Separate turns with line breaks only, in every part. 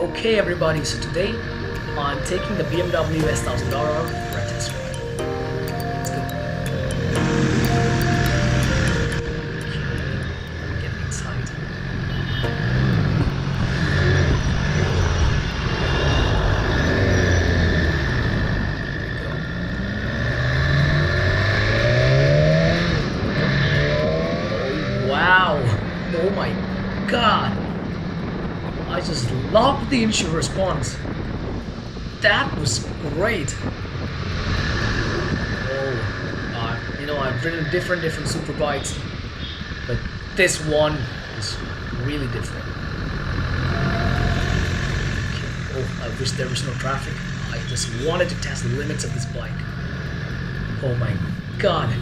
Okay everybody, so today I'm taking the BMW S1000RR for a test ride. Let's go. Okay, getting inside. Wow! Oh my god! I just loved the initial response. That was great. Oh, I've ridden different superbikes, but this one is really different. Okay. Oh, I wish there was no traffic. I just wanted to test the limits of this bike. Oh my god.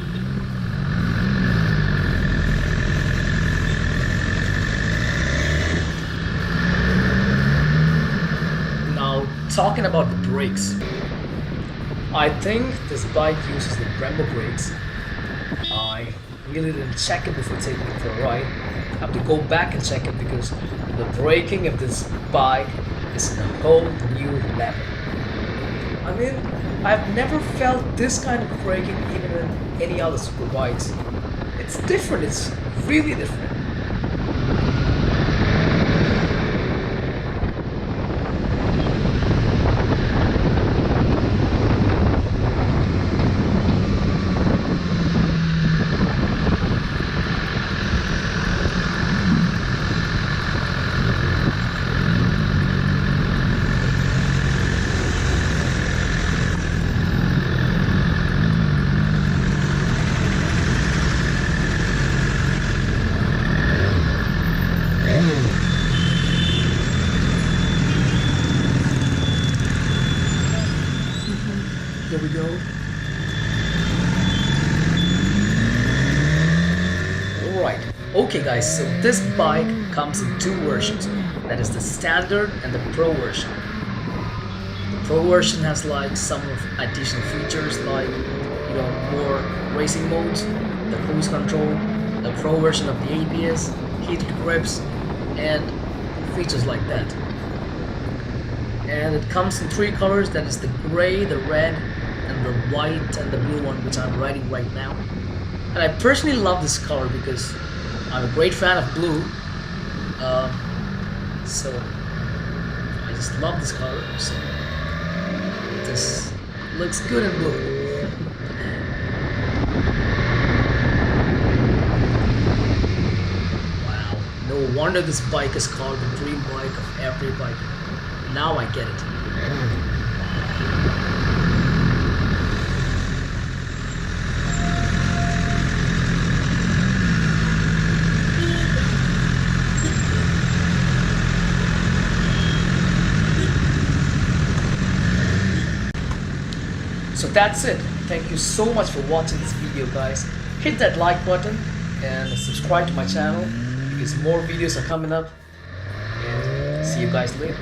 Talking about the brakes, I think this bike uses the Brembo brakes. I really didn't check it before taking it for a ride. I have to go back and check it because the braking of this bike is a whole new level. I mean, I've never felt this kind of braking even in any other super bikes. It's different, it's really different. There we go. Alright, okay guys, so this bike comes in two versions. That is the standard and the pro version. The pro version has like some of additional features like, more racing modes, the cruise control, the pro version of the ABS, heated grips, and features like that. And it comes in three colors, that is the gray, the red, and the white and the blue one, which I'm riding right now. And I personally love this color because I'm a great fan of blue. So I just love this color. So this looks good in blue. Wow, no wonder this bike is called the dream bike of every biker. Now I get it. So that's it. Thank you so much for watching this video, guys. Hit that like button and subscribe to my channel because more videos are coming up. And see you guys later.